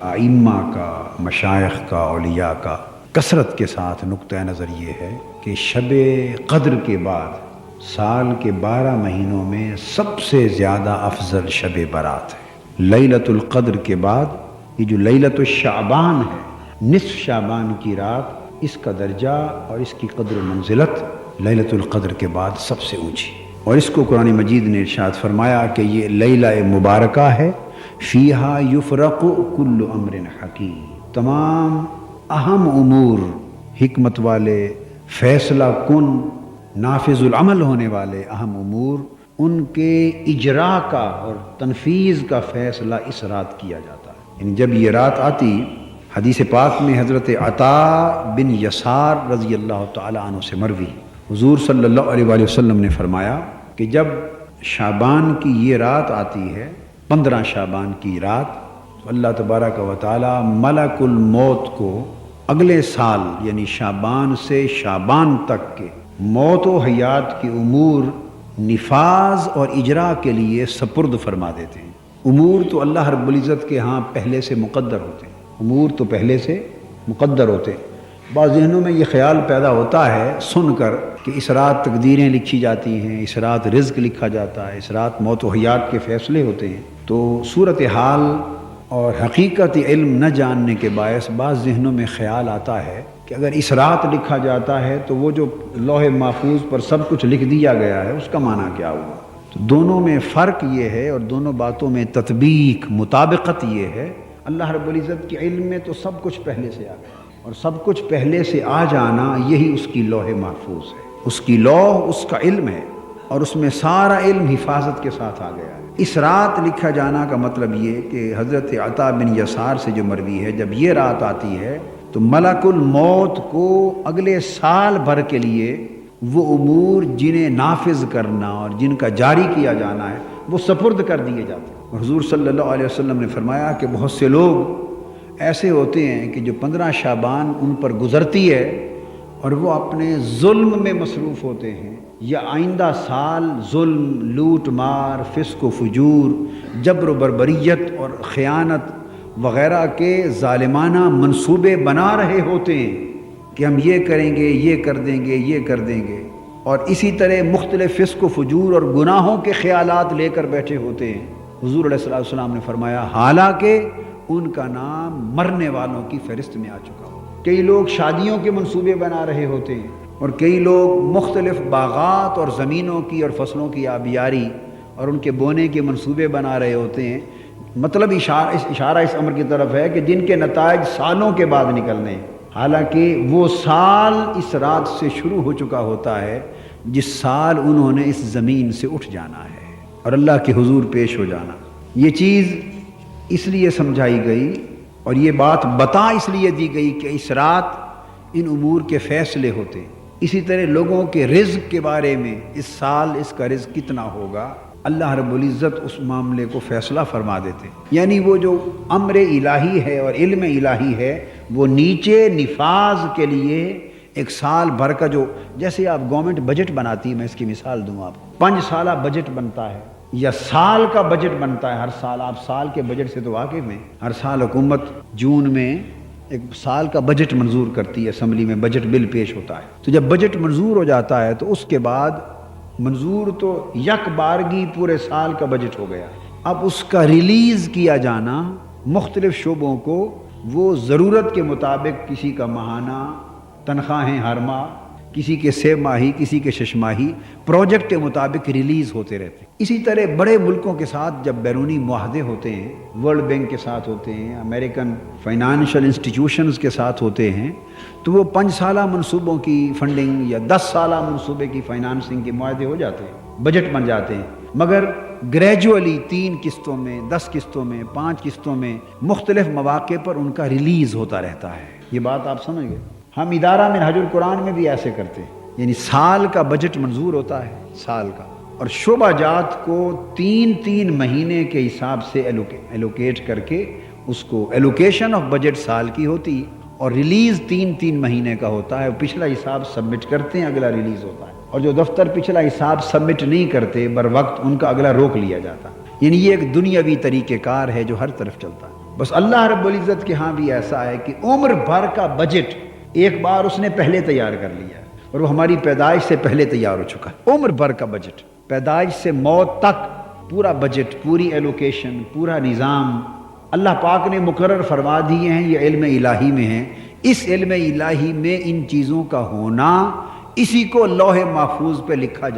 ائمہ کا، مشائخ کا، اولیاء کا کثرت کے ساتھ نقطہ نظر یہ ہے کہ شب قدر کے بعد سال کے 12 مہینوں میں سب سے زیادہ افضل شب برات ہے۔ لیلۃ القدر کے بعد یہ جو لیلۃ الشعبان ہے، نصف شعبان کی رات، اس کا درجہ اور اس کی قدر و منزلت لیلۃ القدر کے بعد سب سے اونچی، اور اس کو قرآن مجید نے ارشاد فرمایا کہ یہ لیلہ مبارکہ ہے، فیہا یفرق کل امر حکیم، تمام اہم امور، حکمت والے، فیصلہ کن، نافذ العمل ہونے والے اہم امور، ان کے اجراء کا اور تنفیذ کا فیصلہ اس رات کیا جاتا ہے۔ یعنی جب یہ رات آتی، حدیث پاک میں حضرت عطا بن یسار رضی اللہ تعالی عنہ سے مروی، حضور صلی اللہ علیہ وآلہ وسلم نے فرمایا کہ جب شعبان کی یہ رات آتی ہے، 15 شعبان کی رات، تو اللہ تبارک و تعالی ملک الموت کو اگلے سال یعنی شعبان سے شعبان تک کے موت و حیات کے امور نفاذ اور اجراء کے لیے سپرد فرما دیتے ہیں۔ امور تو اللہ رب العزت کے ہاں پہلے سے مقدر ہوتے ہیں، امور تو پہلے سے مقدر ہوتے ہیں۔ بعض ذہنوں میں یہ خیال پیدا ہوتا ہے سن کر کہ اس رات تقدیریں لکھی جاتی ہیں، اس رات رزق لکھا جاتا ہے، اس رات موت و حیات کے فیصلے ہوتے ہیں۔ تو صورتحال اور حقیقت علم نہ جاننے کے باعث بعض ذہنوں میں خیال آتا ہے کہ اگر اس رات لکھا جاتا ہے تو وہ جو لوح محفوظ پر سب کچھ لکھ دیا گیا ہے اس کا معنی کیا ہوا؟ تو دونوں میں فرق یہ ہے، اور دونوں باتوں میں تطبیق، مطابقت یہ ہے، اللہ رب العزت کے علم میں تو سب کچھ پہلے سے آ گیا، اور سب کچھ پہلے سے آ جانا یہی اس کی لوح محفوظ ہے، اس کی لوح اس کا علم ہے، اور اس میں سارا علم حفاظت کے ساتھ آ گیا ہے۔ اس رات لکھا جانا کا مطلب یہ کہ حضرت عطا بن یسار سے جو مروی ہے، جب یہ رات آتی ہے تو ملک الموت کو اگلے سال بھر کے لیے وہ امور جنہیں نافذ کرنا اور جن کا جاری کیا جانا ہے وہ سپرد کر دیے جاتے ہیں۔ اور حضور صلی اللہ علیہ وسلم نے فرمایا کہ بہت سے لوگ ایسے ہوتے ہیں کہ جو 15 شعبان ان پر گزرتی ہے اور وہ اپنے ظلم میں مصروف ہوتے ہیں، یا آئندہ سال ظلم، لوٹ مار، فسق و فجور، جبر و بربریت اور خیانت وغیرہ کے ظالمانہ منصوبے بنا رہے ہوتے ہیں کہ ہم یہ کریں گے، یہ کر دیں گے، یہ کر دیں گے، اور اسی طرح مختلف فسق و فجور اور گناہوں کے خیالات لے کر بیٹھے ہوتے ہیں۔ حضور علیہ السلام نے فرمایا حالانکہ ان کا نام مرنے والوں کی فہرست میں آ چکا ہو۔ کئی لوگ شادیوں کے منصوبے بنا رہے ہوتے ہیں، اور کئی لوگ مختلف باغات اور زمینوں کی اور فصلوں کی آبیاری اور ان کے بونے کے منصوبے بنا رہے ہوتے ہیں۔ مطلب اشارہ اس امر کی طرف ہے کہ جن کے نتائج سالوں کے بعد نکلنے ہیں، حالانکہ وہ سال اس رات سے شروع ہو چکا ہوتا ہے جس سال انہوں نے اس زمین سے اٹھ جانا ہے اور اللہ کے حضور پیش ہو جانا۔ یہ چیز اس لیے سمجھائی گئی اور یہ بات بتا اس لیے دی گئی کہ اس رات ان امور کے فیصلے ہوتے ہیں۔ اسی طرح لوگوں کے رزق کے بارے میں اس سال اس کا رزق کتنا ہوگا، اللہ رب العزت اس معاملے کو فیصلہ فرما دیتے ہیں۔ یعنی وہ جو امر الہی ہے اور علم الہی ہے وہ نیچے نفاذ کے لیے ایک سال بھر کا، جو جیسے آپ گورنمنٹ بجٹ بناتی ہے، میں اس کی مثال دوں آپ کو، 5 سالہ بجٹ بنتا ہے یا سال کا بجٹ بنتا ہے۔ ہر سال آپ سال کے بجٹ سے تو واقف ہیں، ہر سال حکومت جون میں ایک سال کا بجٹ منظور کرتی ہے، اسمبلی میں بجٹ بل پیش ہوتا ہے۔ تو جب بجٹ منظور ہو جاتا ہے تو اس کے بعد منظور تو یک بارگی پورے سال کا بجٹ ہو گیا، اب اس کا ریلیز کیا جانا مختلف شعبوں کو، وہ ضرورت کے مطابق کسی کا ماہانہ تنخواہیں ہر ماہ، کسی کے 6 ماہی، کسی کے 6 ماہی پروجیکٹ کے مطابق ریلیز ہوتے رہتے ہیں۔ اسی طرح بڑے ملکوں کے ساتھ جب بیرونی معاہدے ہوتے ہیں، ورلڈ بینک کے ساتھ ہوتے ہیں، امریکن فائنانشل انسٹیٹیوشنز کے ساتھ ہوتے ہیں، تو وہ 5 سالہ منصوبوں کی فنڈنگ یا 10 سالہ منصوبے کی فائنانسنگ کے معاہدے ہو جاتے ہیں، بجٹ بن جاتے ہیں، مگر گریجولی 3 قسطوں میں، 10 قسطوں میں، 5 قسطوں میں مختلف مواقع پر ان کا ریلیز ہوتا رہتا ہے۔ یہ بات آپ سمجھ گئے؟ ہم ادارہ منہاج القرآن میں بھی ایسے کرتے ہیں، یعنی سال کا بجٹ منظور ہوتا ہے، سال کا، اور شعبہ جات کو 3 مہینے کے حساب سے ایلوکیٹ کر کے اس کو ایلوکیشن آف بجٹ سال کی ہوتی، اور ریلیز 3 مہینے کا ہوتا ہے۔ پچھلا حساب سبمٹ کرتے ہیں، اگلا ریلیز ہوتا ہے، اور جو دفتر پچھلا حساب سبمٹ نہیں کرتے بر وقت، ان کا اگلا روک لیا جاتا ہے۔ یعنی یہ ایک دنیاوی طریقہ کار ہے جو ہر طرف چلتا ہے۔ بس اللہ رب العزت کے ہاں بھی ایسا ہے کہ عمر بھر کا بجٹ ایک بار اس نے پہلے تیار کر لیا اور وہ ہماری پیدائش سے پہلے تیار ہو چکا ہے. عمر بھر کا بجٹ، پیدائش سے موت تک پورا بجٹ، پوری ایلوکیشن، پورا نظام اللہ پاک نے مقرر فرما دیے ہیں. یہ علم الہی میں ہیں. اس علم الہی میں ان چیزوں کا ہونا، اسی کو لوح محفوظ پہ لکھا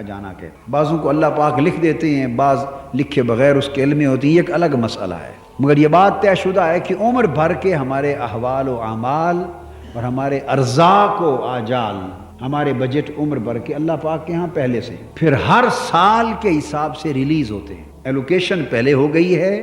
جانا کہ بعضوں کو اللہ پاک لکھ دیتے ہیں، بعض لکھے بغیر اس کے علم میں ہوتی ہے. یہ ایک الگ مسئلہ ہے، مگر یہ بات طے شدہ ہے کہ عمر بھر کے ہمارے احوال و اعمال اور ہمارے ارزاق و آجال، ہمارے بجٹ عمر بھر کے اللہ پاک کے ہاں پہلے سے، پھر ہر سال کے حساب سے ریلیز ہوتے ہیں. ایلوکیشن پہلے ہو گئی ہے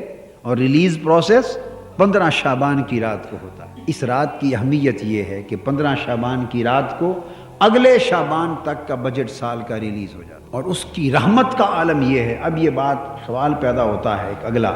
اور ریلیز پروسیس 15 شعبان کی رات کو ہوتا ہے. اس رات کی اہمیت یہ ہے کہ 15 شعبان کی رات کو اگلے شعبان تک کا بجٹ سال کا ریلیز ہو جاتا ہے. اور اس کی رحمت کا عالم یہ ہے. اب یہ بات سوال پیدا ہوتا ہے ایک اگلا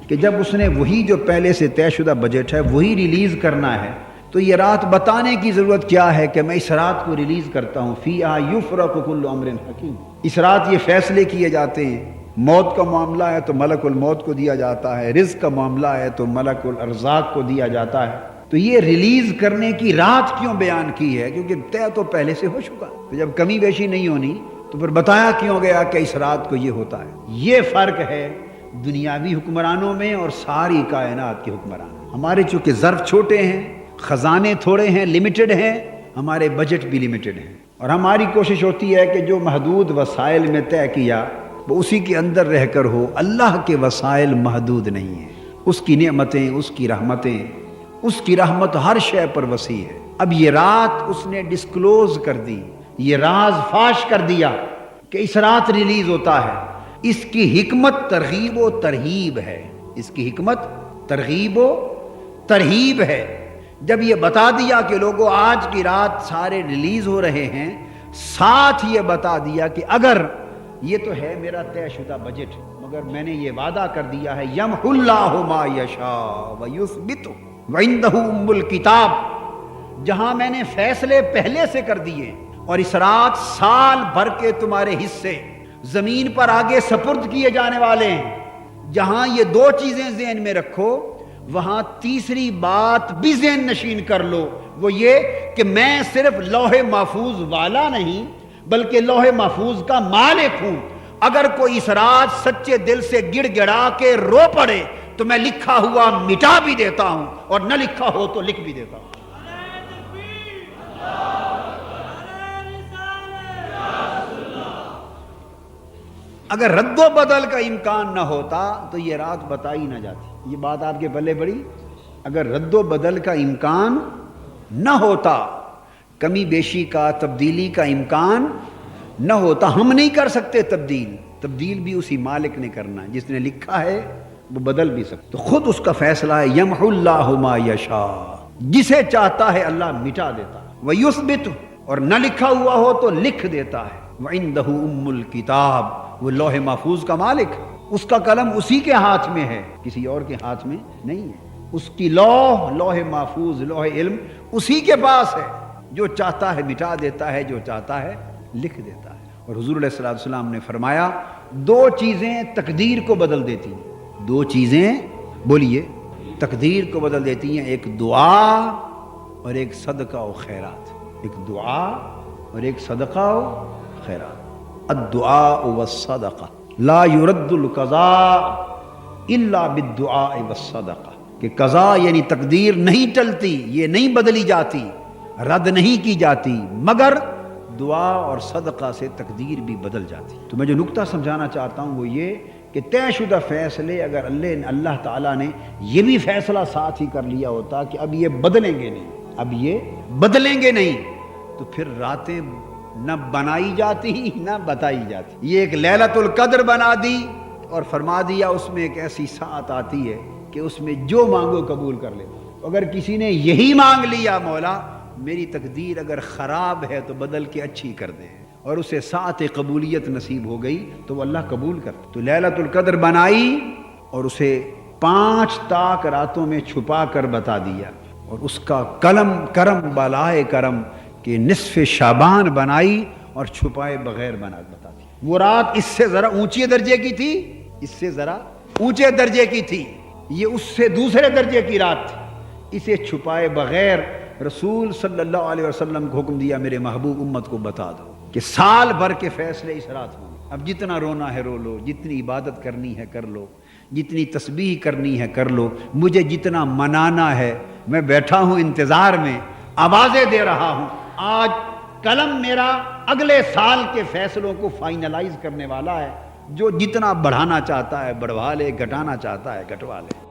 کہ جب اس نے وہی جو پہلے سے طے شدہ بجٹ ہے وہی ریلیز کرنا ہے تو یہ رات بتانے کی ضرورت کیا ہے کہ میں اس رات کو ریلیز کرتا ہوں. فیہا یفرق کل امر حکیم. اس رات یہ فیصلے کیے جاتے ہیں. موت کا معاملہ ہے تو ملک الموت کو دیا جاتا ہے، رزق کا معاملہ ہے تو ملک الارزاق کو دیا جاتا ہے. تو یہ ریلیز کرنے کی رات کیوں بیان کی ہے؟ کیونکہ طے تو پہلے سے ہو چکا. تو جب کمی بیشی نہیں ہونی تو پھر بتایا کیوں گیا کہ اس رات کو یہ ہوتا ہے. یہ فرق ہے دنیاوی حکمرانوں میں اور ساری کائنات کے حکمرانوں. ہمارے چونکہ ظرف چھوٹے ہیں، خزانے تھوڑے ہیں، لمیٹڈ ہیں، ہمارے بجٹ بھی لمیٹڈ ہیں، اور ہماری کوشش ہوتی ہے کہ جو محدود وسائل میں طے کیا وہ اسی کے اندر رہ کر ہو. اللہ کے وسائل محدود نہیں ہیں. اس کی نعمتیں، اس کی رحمتیں، اس کی رحمت ہر شے پر وسیع ہے. اب یہ رات اس نے ڈسکلوز کر دی، یہ راز فاش کر دیا کہ اس رات ریلیز ہوتا ہے. اس کی حکمت ترغیب و ترہیب ہے. اس کی حکمت ترغیب و ترہیب ہے. جب یہ بتا دیا کہ لوگوں آج کی رات سارے ریلیز ہو رہے ہیں، ساتھ یہ بتا دیا کہ اگر یہ تو ہے میرا طے شدہ بجٹ، مگر میں نے یہ وعدہ کر دیا ہے یمحو اللہ ما یشاء ویثبت وعندہ ام الکتاب، جہاں میں نے فیصلے پہلے سے کر دیے اور اس رات سال بھر کے تمہارے حصے زمین پر آگے سپرد کیے جانے والے ہیں. جہاں یہ دو چیزیں ذہن میں رکھو وہاں تیسری بات بھی ذہن نشین کر لو، وہ یہ کہ میں صرف لوح محفوظ والا نہیں بلکہ لوح محفوظ کا مالک ہوں. اگر کوئی اس رات سچے دل سے گڑ گڑا کے رو پڑے تو میں لکھا ہوا مٹا بھی دیتا ہوں اور نہ لکھا ہو تو لکھ بھی دیتا ہوں. اگر رد و بدل کا امکان نہ ہوتا تو یہ رات بتائی نہ جاتی. یہ بات آپ کے پلے پڑی. اگر رد و بدل کا امکان نہ ہوتا، کمی بیشی کا، تبدیلی کا امکان نہ ہوتا، ہم نہیں کر سکتے تبدیل بھی اسی مالک نے کرنا ہے. جس نے لکھا ہے وہ بدل بھی سکتا. تو خود اس کا فیصلہ ہے یمحو اللہ ما یشاء، جسے چاہتا ہے اللہ مٹا دیتا ہے. ویثبت، اور نہ لکھا ہوا ہو تو لکھ دیتا ہے. وعندہ ام الکتاب، وہ لوح محفوظ کا مالک، اس کا قلم اسی کے ہاتھ میں ہے، کسی اور کے ہاتھ میں نہیں ہے. اس کی لوح محفوظ، لوح علم اسی کے پاس ہے. جو چاہتا ہے مٹا دیتا ہے، جو چاہتا ہے لکھ دیتا ہے. اور حضور علیہ الصلوۃ والسلام نے فرمایا دو چیزیں تقدیر کو بدل دیتی ہیں. دو چیزیں بولیے تقدیر کو بدل دیتی ہیں، ایک دعا اور ایک صدقہ و خیرات. ایک دعا اور ایک صدقہ و خیرات. الدعاء والصدقہ لا يرد القضاء الا بالدعاء والصدقہ، کہ قضا یعنی تقدیر نہیں ٹلتی، یہ نہیں بدلی جاتی، رد نہیں کی جاتی، مگر دعا اور صدقہ سے تقدیر بھی بدل جاتی. تو میں جو نقطہ سمجھانا چاہتا ہوں وہ یہ کہ طے شدہ فیصلے اگر اللہ تعالیٰ نے یہ بھی فیصلہ ساتھ ہی کر لیا ہوتا کہ اب یہ بدلیں گے نہیں، اب یہ بدلیں گے نہیں، تو پھر راتیں نہ بنائی جاتی نہ بتائی جاتی. یہ ایک لیلۃ القدر بنا دی اور فرما دیا اس میں ایک ایسی ساعت آتی ہے کہ اس میں جو مانگو قبول کر لیتا. اگر کسی نے یہی مانگ لیا مولا میری تقدیر اگر خراب ہے تو بدل کے اچھی کر دے، اور اسے ساعت قبولیت نصیب ہو گئی تو وہ اللہ قبول کرتا. تو لیلۃ القدر بنائی اور اسے 5 تاک راتوں میں چھپا کر بتا دیا، اور اس کا کرم بالائے کرم کہ نصف شعبان بنائی اور چھپائے بغیر بتا دی. وہ رات اس سے ذرا اونچے درجے کی تھی، اس سے ذرا اونچے درجے کی تھی. یہ اس سے دوسرے درجے کی رات تھی، اسے چھپائے بغیر رسول صلی اللہ علیہ وسلم کو حکم دیا میرے محبوب امت کو بتا دو کہ سال بھر کے فیصلے اس رات ہوں گے۔ اب جتنا رونا ہے رو لو، جتنی عبادت کرنی ہے کر لو، جتنی تسبیح کرنی ہے کر لو، مجھے جتنا منانا ہے میں بیٹھا ہوں انتظار میں، آوازیں دے رہا ہوں۔ آج قلم میرا اگلے سال کے فیصلوں کو فائنلائز کرنے والا ہے، جو جتنا بڑھانا چاہتا ہے بڑھوا لے، گھٹانا چاہتا ہے گھٹوا لے۔